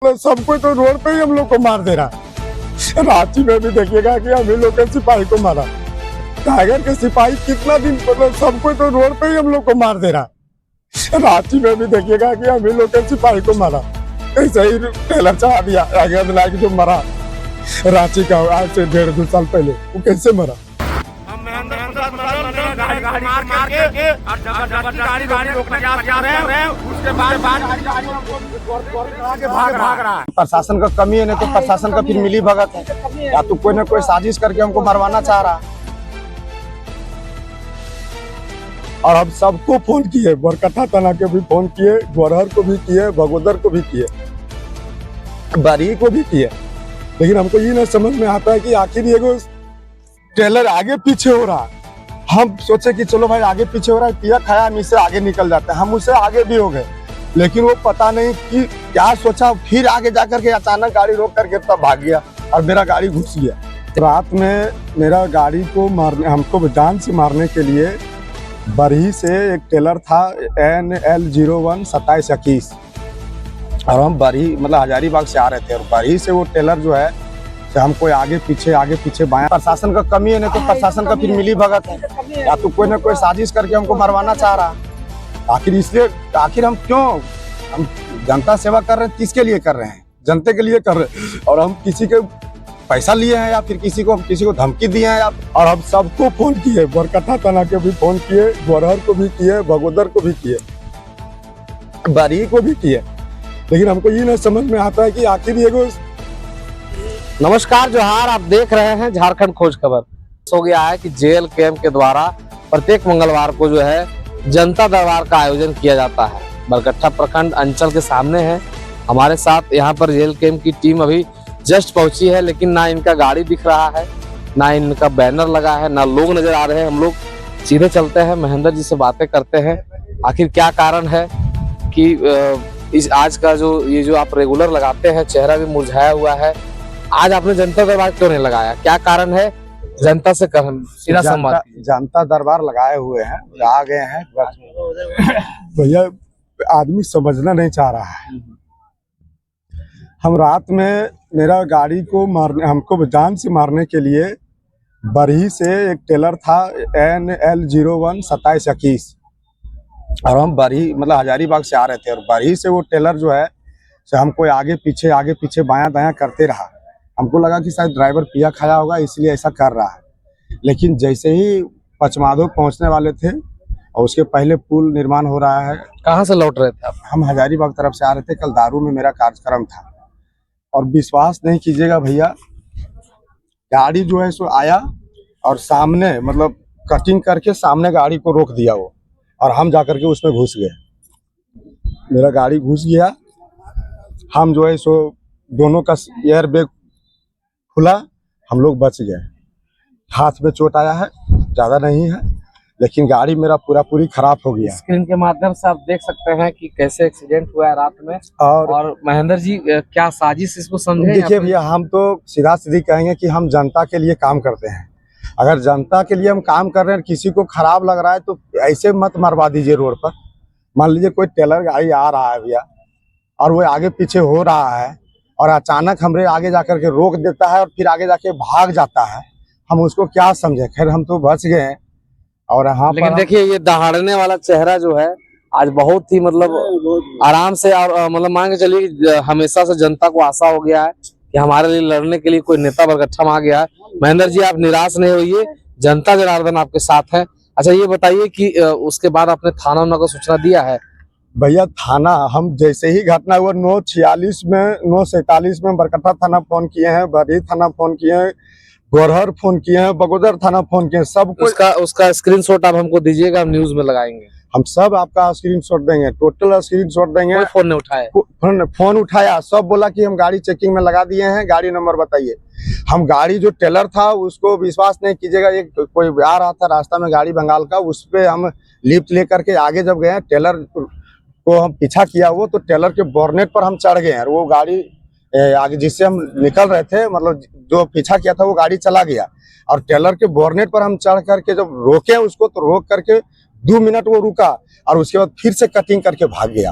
सबको तो रोड पे ही हम लोग को मार दे रहा है। रांची में भी देखिएगा कि हम ही लोग के सिपाही को मारा। टाइगर के सिपाही कितना दिन मतलब सबको तो रोड पे ही हम लोग को मार दे रहा है। रांची में भी देखिएगा कि हम ही लोग के सिपाही को मारा। ऐसे ही टेलर चढ़ा दिया आगे लाइक जो मरा रांची का आज से 1.5-2 साल पहले वो कैसे मरा। प्रशासन का कमी है, नहीं तो प्रशासन का फिर मिली भगत है, या तो कोई ना कोई साजिश करके हमको मरवाना चाह रहा है। और हम सबको फोन किए, बरकट्ठा थाना के भी फोन किए, गोरहर को भी किए, बगोदर को भी किए, बारी को भी किए, लेकिन हमको ये नहीं समझ में आता है कि आखिर ये टेलर आगे पीछे हो रहा। हम सोचे कि चलो भाई आगे पीछे हो रहा है, पिया खाया हम इससे आगे निकल जाते हैं, हम उससे आगे भी हो गए, लेकिन वो पता नहीं कि क्या सोचा, फिर आगे जाकर के अचानक गाड़ी रोक करके तब भाग गया और मेरा गाड़ी घुस गया। रात में मेरा गाड़ी को मारने, हमको जान से मारने के लिए बरही से एक टेलर था NL01 2721 और हम बरही मतलब हजारीबाग से आ रहे थे और बरही से वो टेलर जो है तो हमको आगे पीछे बाया। प्रशासन का कमी है, नहीं तो प्रशासन का फिर मिली भगत है, या तो कोई ना कोई साजिश करके हमको मरवाना चाह रहा। आखिर इसलिए आखिर हम क्यों, हम जनता सेवा कर रहे हैं, किसके लिए कर रहे हैं, जनता के लिए कर रहे हैं, और हम किसी के पैसा लिए हैं या फिर किसी को धमकी दिए हैं। और हम सबको फोन किए, बरकट्ठा थाना के भी फोन किए, गोरहर को भी किए, बगोदर को भी किए, बारी को भी किए, लेकिन हमको ये नहीं समझ में आता है कि आखिर ये नमस्कार जोहार, आप देख रहे हैं झारखंड खोज खबर। हो गया है कि जेल कैंप के द्वारा प्रत्येक मंगलवार को जो है जनता दरबार का आयोजन किया जाता है। बरकट्ठा प्रखंड अंचल के सामने है। हमारे साथ यहाँ पर जेल कैंप की टीम अभी जस्ट पहुंची है, लेकिन ना इनका गाड़ी दिख रहा है, ना इनका बैनर लगा है, ना लोग नजर आ रहे हैं। हम लोग सीधे चलते हैं, महेंद्र जी से बातें करते हैं। आखिर क्या कारण है कि इस आज का जो आप रेगुलर लगाते हैं, चेहरा भी मुरझाया हुआ है, आज आपने जनता दरबार क्यों नहीं लगाया, क्या कारण है? जनता से सीधा संवाद। जनता दरबार लगाए हुए हैं, आ गए हैं। भैया आदमी समझना नहीं चाह रहा है। हम रात में मेरा गाड़ी को मारने, हमको जान से मारने के लिए बरही से एक टेलर था NL01 2721 और हम बरही मतलब हजारीबाग से आ रहे थे और बरही से वो टेलर जो है से हमको आगे पीछे बायां दायां करते रहा। हमको लगा कि शायद ड्राइवर पिया खाया होगा इसलिए ऐसा कर रहा है, लेकिन जैसे ही पचमाधो पहुंचने वाले थे और उसके पहले पुल निर्माण हो रहा है। कहाँ से लौट रहे थे आप? हम हजारीबाग तरफ से आ रहे थे, कल दारू में मेरा कार्यक्रम था और विश्वास नहीं कीजिएगा भैया, गाड़ी जो है सो आया और सामने मतलब कटिंग करके सामने गाड़ी को रोक दिया वो, और हम जाकर के उसमें घुस गए। मेरा गाड़ी घुस गया, हम जो है सो दोनों का एयर बैग खुला, हम लोग बच गए। हाथ में चोट आया है, ज्यादा नहीं है, लेकिन गाड़ी मेरा पूरी खराब हो गया। स्क्रीन के माध्यम से आप देख सकते हैं कि कैसे एक्सीडेंट हुआ है रात में। और महेंद्र जी क्या साजिश इसको समझे? देखिए भैया, हम तो सीधा सीधी कहेंगे कि हम जनता के लिए काम करते हैं। अगर जनता के लिए हम काम कर रहे हैं, किसी को खराब लग रहा है तो ऐसे मत मरवा दीजिए रोड पर। मान लीजिए कोई टेलर गाड़ी आ रहा है भैया और वो आगे पीछे हो रहा है और अचानक हमरे आगे जाकर के रोक देता है और फिर आगे जाके भाग जाता है, हम उसको क्या समझे। खैर हम तो बच गए हैं। और हाँ, लेकिन देखिए ये दहाड़ने वाला चेहरा जो है आज बहुत ही मतलब आराम से, और मतलब मान के चलिए हमेशा से जनता को आशा हो गया है कि हमारे लिए लड़ने के लिए कोई नेता बरकट्ठा में आ गया है। महेंद्र जी आप निराश नहीं होइए, जनता जनार्दन आपके साथ है। अच्छा ये बताइए कि उसके बाद आपने थाना को सूचना दिया है? भैया थाना हम जैसे ही घटना हुआ 9:47 में बरकट्ठा थाना फोन किए हैं, बरही थाना फोन किए हैं, गोरहर फोन किए हैं, बगोदर थाना फोन किए हैं, सब उसका स्क्रीनशॉट आप हमको दीजिएगा, हम न्यूज में लगाएंगे। हम सब आपका स्क्रीनशॉट देंगे, टोटल स्क्रीनशॉट देंगे। कोई फोन नहीं उठाया? फोन उठाया, सब बोला कि हम गाड़ी चेकिंग में लगा दिए हैं, गाड़ी नंबर बताइए। हम गाड़ी जो टेलर था उसको विश्वास नहीं कीजिएगा, एक कोई आ रहा था रास्ता में गाड़ी बंगाल का, उस पे हम लिफ्ट लेकर के आगे जब गए, टेलर को हम पीछा किया, वो तो टेलर के बोर्नेट पर हम चढ़ गए हैं। वो गाड़ी आगे जिससे हम निकल रहे थे, मतलब जो पीछा किया था वो गाड़ी चला गया और टेलर के बोर्नेट पर हम चढ़ करके जब रोके उसको, तो रोक करके 2 मिनट वो रुका और उसके बाद फिर से कटिंग करके भाग गया।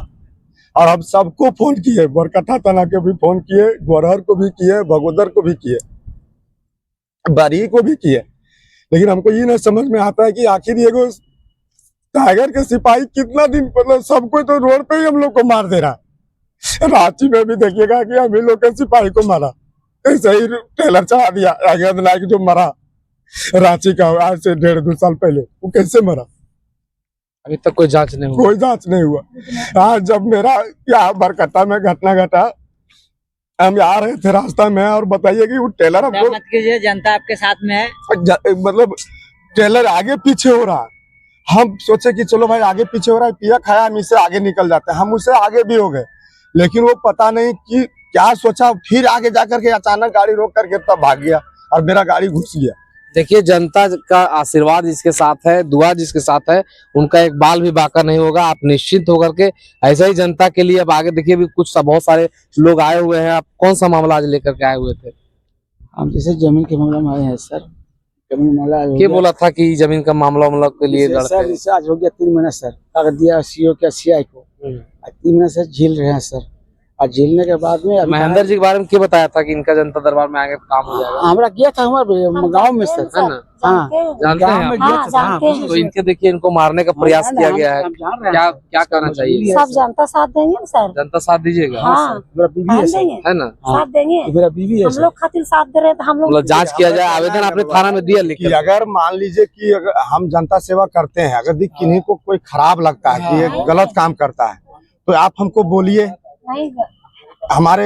और हम सबको फोन किए, बरकट्ठा थाना के भी फोन किए, गोरहर को भी किए, भगोदर को भी किए, बारी को भी किए, लेकिन हमको ये ना समझ में आता है कि आखिर ये टाइगर के सिपाही कितना दिन, मतलब सबको तो रोड पे ही हम लोग को मार दे रहा है। रांची में भी देखिएगा कि हम ही लोग के सिपाही को मारा, ऐसे ही ट्रेलर चढ़ा दिया। अगेंद नायक जो मरा रांची का आज से 1.5-2 साल पहले, वो कैसे मरा? अभी तक कोई जांच नहीं हुई। कोई जांच नहीं हुआ। आज जब मेरा यहाँ बरकट्टा में घटना घटा, हम आ रहे थे रास्ता में, और बताइए कि वो टेलर हमको, मत कीजिए, जनता आपके साथ में है। मतलब टेलर आगे पीछे हो रहा, हम सोचे कि चलो भाई आगे पीछे हो रहा है, पिया खाया, हम इससे आगे निकल जाते हैं। हम उससे आगे भी हो गए, लेकिन वो पता नहीं कि क्या सोचा, फिर आगे जाकर के अचानक गाड़ी रोक करके तब भाग गया और मेरा गाड़ी घुस गया। देखिए, जनता का आशीर्वाद जिसके साथ है, दुआ जिसके साथ है, उनका एक बाल भी बाका नहीं होगा। आप निश्चिंत होकर के ऐसा ही जनता के लिए अब आगे देखिए, भी कुछ बहुत सारे लोग आए हुए हैं। आप कौन सा मामला आज लेकर के आए हुए थे? हम जैसे जमीन के मामला में आए हैं सर। जमीन मामला क्या बोला था कि जमीन का मामला के लिए लड़ते सर, हैं? जैसे आज हो गया 3 महीना सर, कागज दिया सीओ के सीआई को। 3 महीने से झेल रहे हैं सर, और झेलने के बाद में महेंद्र जी के बारे में क्या बताया था कि इनका जनता दरबार में आगे काम हो जाएगा? हमारा किया था हमारे गाँव में सर, है ना? हाँ जानते हैं आप? हाँ, जानते हैं। तो इनके देखिए, इनको मारने का प्रयास किया गया है। क्या क्या करना चाहिए? सब जनता साथ देंगे ना सर। जनता साथ दीजिएगा, हाँ, मेरा बीवी है हम सर, देंगे, है ना? साथ देंगे। मेरा बीवी है हम सर। लोग खातिर साथ दे रहे हैं, तो हम लोग मतलब जांच किया जाए। आवेदन आपने थाना में दिया, कि लेकिन अगर मान लीजिए कि अगर हम जनता सेवा करते हैं, अगर किन्हीं को कोई खराब लगता है कि ये गलत काम करता है, तो आप हमको बोलिए। नहीं हमारे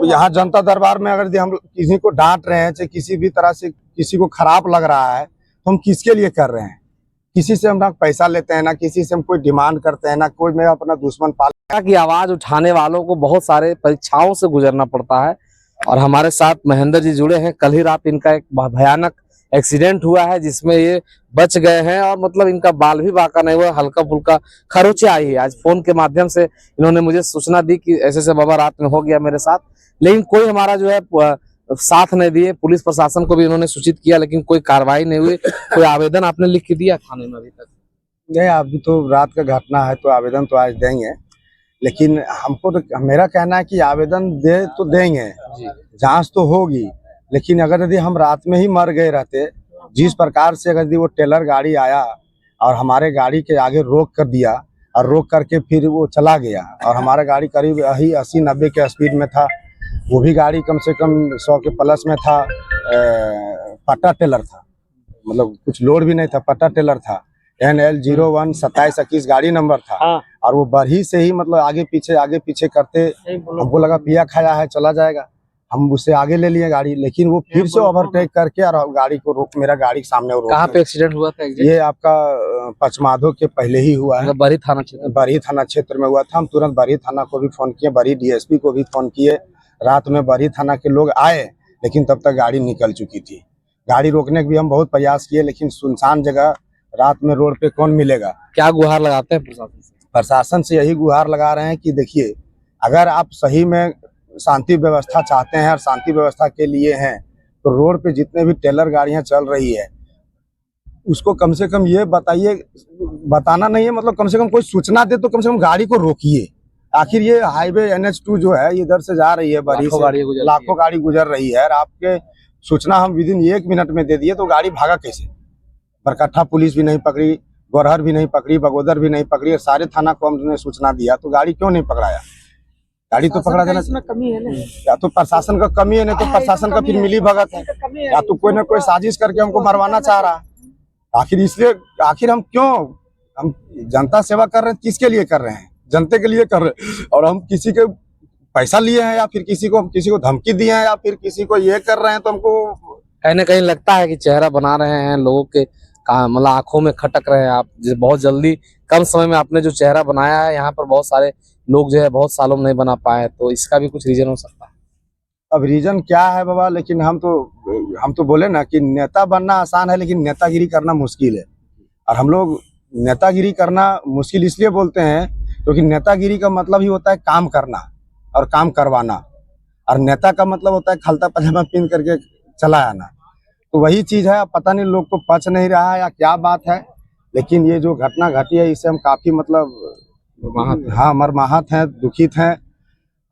यहाँ जनता दरबार में अगर हम किसी को डांट रहे हैं, चाहे किसी भी तरह से किसी को खराब लग रहा है, तो हम किसके लिए कर रहे हैं? किसी से हम ना पैसा लेते हैं, ना किसी से हम कोई डिमांड करते हैं, ना कोई मैं अपना दुश्मन पाल। की आवाज उठाने वालों को बहुत सारे परीक्षाओं से गुजरना पड़ता है। और हमारे साथ महेंद्र जी जुड़े हैं। कल ही रात इनका एक भयानक एक्सीडेंट हुआ है, जिसमें ये बच गए हैं, और मतलब इनका बाल भी बाका नहीं हुआ, हल्का फुल्का खरोचे आई है। आज फोन के माध्यम से इन्होंने मुझे सूचना दी कि ऐसे ऐसे बाबा रात में हो गया मेरे साथ, लेकिन कोई हमारा जो है साथ नहीं दिए। पुलिस प्रशासन को भी इन्होंने सूचित किया, लेकिन कोई कार्रवाई नहीं हुई। कोई आवेदन आपने लिख के दिया थाने में अभी तक? नहीं, अभी तो रात का घटना है, तो आवेदन तो आज देंगे, लेकिन हमको तो मेरा कहना है कि आवेदन दे तो देंगे, जांच तो होगी, लेकिन अगर यदि हम रात में ही मर गए रहते, जिस प्रकार से अगर वो टेलर गाड़ी आया और हमारे गाड़ी के आगे रोक कर दिया, और रोक करके फिर वो चला गया, और हमारा गाड़ी करीब 80-90 के स्पीड में था, वो भी गाड़ी कम से कम 100 के प्लस में था। पट्टा टेलर था, मतलब कुछ लोड भी नहीं था, पट्टा टेलर था। NL 01 2721 गाड़ी नंबर था। और वो बरही से ही मतलब आगे पीछे करते, हमको लगा पिया खाया है चला जाएगा, हम उससे आगे ले लिए गाड़ी, लेकिन वो फिर से ओवरटेक करके और गाड़ी को रोक, मेरा गाड़ी के सामने रोक। कहाँ पे एक्सीडेंट हुआ था? ये आपका पचमाधो के पहले ही हुआ है, बरी थाना क्षेत्र। बरही थाना क्षेत्र में हुआ था। हम तुरंत बरही थाना को भी फोन किए, बरही DSP को भी फोन किए। रात में बरही थाना के लोग आए, लेकिन तब तक गाड़ी निकल चुकी थी। गाड़ी रोकने के भी हम बहुत प्रयास किए, लेकिन सुनसान जगह रात में रोड पे कौन मिलेगा। क्या गुहार लगाते हैं प्रशासन से? प्रशासन से यही गुहार लगा रहे हैं कि देखिए, अगर आप सही में शांति व्यवस्था चाहते हैं और शांति व्यवस्था के लिए हैं, तो रोड पे जितने भी टेलर गाड़ियां चल रही है, उसको कम से कम ये बताइए, बताना नहीं है, मतलब कम से कम कोई सूचना दे, तो कम से कम गाड़ी को रोकिए। आखिर ये हाईवे NH2 जो है, इधर से जा रही है, बड़ी से लाखों गाड़ी गुजर रही है, और आपके सूचना हम विदिन 1 मिनट में दे दिए, तो गाड़ी भागा कैसे? बरकट्ठा पुलिस भी नहीं पकड़ी, गोरहर भी नहीं पकड़ी, बगोदर भी नहीं पकड़ी, और सारे थाना को हमने सूचना दिया, तो गाड़ी क्यों नहीं पकड़ाया? गाड़ी तो पकड़ा देना चाहिए। कमी है ना, या तो प्रशासन का कमी है, नहीं तो प्रशासन का फिर मिली भगत है, या तो कोई ना कोई साजिश करके हमको मरवाना चाह रहा है। आखिर इसलिए, आखिर हम क्यों, हम जनता सेवा कर रहे हैं, किसके लिए कर रहे हैं? जनता के लिए कर रहे हैं। और हम किसी के पैसा लिए हैं, या फिर किसी को धमकी दिए हैं, या फिर किसी को ये कर रहे हैं, तो हमको कहीं ना कहीं लगता है कि चेहरा बना रहे हैं लोगों के, मतलब आंखों में खटक रहे हैं आप। बहुत जल्दी कम समय में आपने जो चेहरा बनाया है, यहाँ पर बहुत सारे लोग जो है बहुत सालों में नहीं बना पाए, तो इसका भी कुछ रीजन हो सकता है। अब रीजन क्या है बाबा, लेकिन हम तो बोले ना कि नेता बनना आसान है, लेकिन नेतागिरी करना मुश्किल है। और हम लोग नेतागिरी करना मुश्किल इसलिए बोलते हैं क्योंकि नेतागिरी का मतलब ही होता है काम करना और काम करवाना, और नेता का मतलब होता है खलता पजामा पहन करके चला आना। तो वही चीज है, पता नहीं लोग को पच नहीं रहा है या क्या बात है, लेकिन ये जो घटना घटी है, इससे हम काफी मतलब हाँ मर्माहत हैं, दुखित हैं।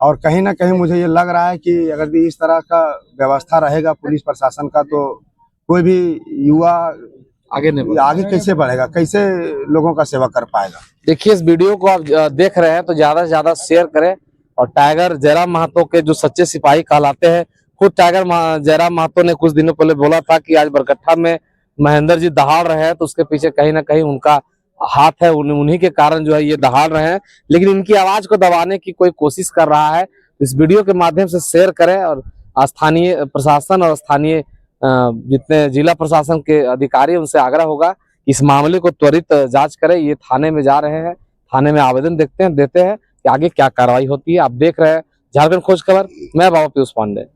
और कहीं ना कहीं मुझे ये लग रहा है कि अगर इस तरह का व्यवस्था रहेगा पुलिस प्रशासन का, तो कोई भी युवा आगे कैसे बढ़ेगा, कैसे लोगों का सेवा कर पाएगा। देखिए, इस वीडियो को आप देख रहे हैं तो ज्यादा से ज्यादा शेयर करें। और टाइगर जयराम महतो के जो सच्चे सिपाही कहलाते हैं, खुद टाइगर जयराम महतो ने कुछ दिनों पहले बोला था कि आज बरकट्ठा में महेंद्र जी दहाड़ रहे हैं तो उसके पीछे कहीं ना कहीं उनका हाथ है, उन्हीं के कारण जो है ये दहाड़ रहे हैं। लेकिन इनकी आवाज को दबाने की कोई कोशिश कर रहा है। इस वीडियो के माध्यम से शेयर करें और स्थानीय प्रशासन और स्थानीय जितने जिला प्रशासन के अधिकारी उनसे आग्रह होगा इस मामले को त्वरित जांच करें। ये थाने में जा रहे हैं, थाने में आवेदन देते हैं कि आगे क्या कार्रवाई होती है। आप देख रहे हैं झारखंड खोज खबर, मैं बाबा पीयूष पांडे।